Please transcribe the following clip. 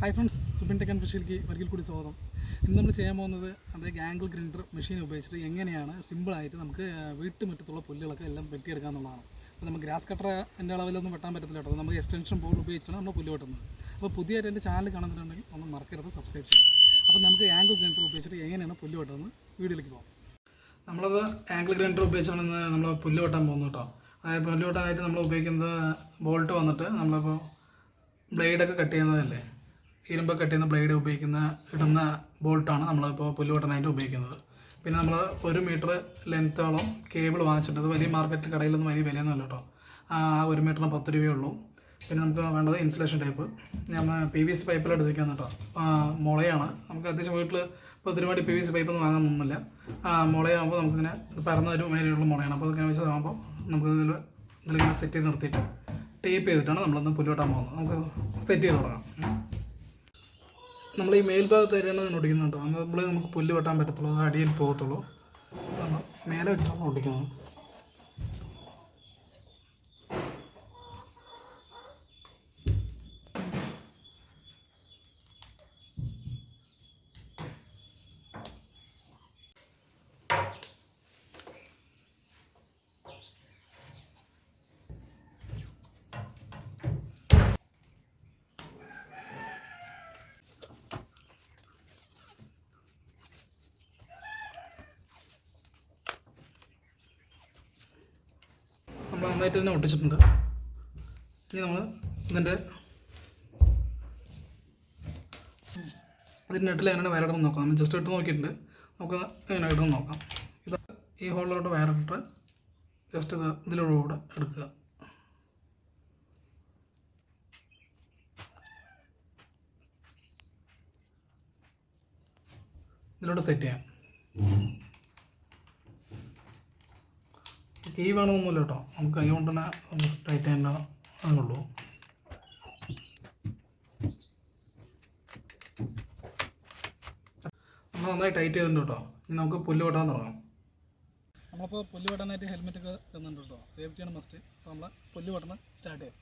Hi friends, Subin tech and ഫിഷിലേക്ക് ഒരിക്കൽ കൂടി സ്വാഗതം. ഇന്ന് നമ്മൾ ചെയ്യാൻ പോകുന്നത് ആംഗിൾ ഗ്രൈൻഡർ മെഷീൻ ഉപയോഗിച്ചിട്ട് എങ്ങനെയാണ് സിമ്പിളായിട്ട് നമുക്ക് വീട്ടുമുറ്റത്തുള്ള പുല്ലുകളൊക്കെ എല്ലാം വെട്ടിയെടുക്കുക എന്നുള്ളതാണ്. അപ്പോൾ നമുക്ക് ഗ്രാസ് കട്ടർ എൻ്റെ അളവിലൊന്നും വെട്ടാൻ പറ്റത്തില്ല കേട്ടോ. നമുക്ക് എക്സ്റ്റൻഷൻ ബോർഡ് ഉപയോഗിച്ചിട്ടാണ് നമ്മൾ പുല്ല് വെട്ടുന്നത്. അപ്പോൾ പുതിയതായിട്ട് എൻ്റെ ചാനൽ കാണുന്നുണ്ടെങ്കിൽ ഒന്ന് മറക്കരുത് സബ്സ്ക്രൈബ് ചെയ്യും. അപ്പോൾ നമുക്ക് ആംഗിൾ ഗ്രൈൻഡർ ഉപയോഗിച്ചിട്ട് എങ്ങനെയാണ് പുല്ല് വെട്ടുന്നത് വീഡിയോയിലേക്ക് പോകാം. നമ്മളത് ആംഗിൾ ഗ്രൈൻഡർ ഉപയോഗിച്ചാണ് നമ്മൾ പുല്ല് വെട്ടാൻ പോകുന്നത് കേട്ടോ. അതായത് പുല്ല് വെട്ടാനായിട്ട് നമ്മൾ ഉപയോഗിക്കുന്നത് ബോൾട്ട് വന്നിട്ട് നമ്മളിപ്പോൾ ബ്ലേഡൊക്കെ കട്ട് ചെയ്യുന്നതല്ലേ, ഇരുമ്പ് കട്ട് ചെയ്യുന്ന ബ്ലേഡ് ഇടുന്ന ബോൾട്ടാണ് നമ്മളിപ്പോൾ പുല്ല് വെട്ടാനായിട്ട് ഉപയോഗിക്കുന്നത്. പിന്നെ നമ്മൾ 1 മീറ്റർ ലെങ്ത്തോളം കേബിൾ വാങ്ങിച്ചിട്ടുണ്ട്. അത് വലിയ മാർക്കറ്റ് കടയിലൊന്നും വലിയ വിലയൊന്നുമല്ല കേട്ടോ. 1 മീറ്ററിന് 10 രൂപയേ ഉള്ളൂ. പിന്നെ നമുക്ക് വേണ്ടത് ഇൻസുലേഷൻ ടൈപ്പ്. നമ്മൾ PVC പൈപ്പിലാണ് എടുത്തിരിക്കുന്നത് കേട്ടോ. മുളയാണ്. നമുക്ക് അത്യാവശ്യം വീട്ടിൽ ഇപ്പോൾ ഒരുപാട് PVC പൈപ്പൊന്നും വാങ്ങാനൊന്നുമില്ല. മുളയാകുമ്പോൾ നമുക്കിങ്ങനെ പരന്ന ഒരു മേലെയുള്ള മുളയാണ്. അപ്പോൾ അതിങ്ങനെ വെച്ചതാകുമ്പോൾ നമുക്ക് ഇതിലിങ്ങനെ സെറ്റ് ചെയ്ത് നിർത്തിയിട്ട് ടേപ്പ് ചെയ്തിട്ടാണ് നമ്മളൊന്ന് പുല്ല് വെട്ടാൻ പോകുന്നത്. നമുക്ക് സെറ്റ് ചെയ്ത് തുടങ്ങാം. നമ്മൾ ഈ മേൽഭാഗത്ത് തന്നെയാണ് ഒടിക്കുന്നുണ്ടോ, നമ്മൾ നമുക്ക് പുല്ല് വെട്ടാൻ പറ്റത്തുള്ളൂ, അത് അടിയിൽ പോകത്തുള്ളൂ. മേലെ വെച്ചാണ് ഒടിക്കുന്നത്. നമ്മൾ നന്നായിട്ട് തന്നെ ഒട്ടിച്ചിട്ടുണ്ട്. ഇനി നമ്മൾ ഇതിൻ്റെ നെട്ടിൽ എങ്ങനെ വയറിടണം നോക്കാം. നമ്മൾ ജസ്റ്റ് ഇട്ട് നോക്കിയിട്ടുണ്ട്. നമുക്ക് എങ്ങനെ ഇടണം നോക്കാം. ഇത് ഈ ഹോളിലോട്ട് വയറിട്ട് ജസ്റ്റ് ഇതിലൂടെ എടുക്കുക. ഇതിലൂടെ സെറ്റ് ചെയ്യാം. കീ വേണമെന്നൊന്നുമില്ല കേട്ടോ, നമുക്ക് കൈ കൊണ്ട് തന്നെ ടൈറ്റ് ചെയ്യേണ്ട അതുള്ളൂ. നമ്മൾ നന്നായി ടൈറ്റ് ചെയ്തിട്ടുണ്ട് കേട്ടോ. ഇനി നമുക്ക് പുല്ല് വെട്ടാൻ തുടങ്ങാം. നമ്മളിപ്പോൾ പുല്ല് വെട്ടാനായിട്ട് ഹെൽമെറ്റൊക്കെ തന്നിട്ടുണ്ട് കേട്ടോ. സേഫ്റ്റിയാണ് മസ്റ്റ്. അപ്പോൾ നമ്മൾ പുല്ല് വെട്ടണം സ്റ്റാർട്ട് ചെയ്യാം.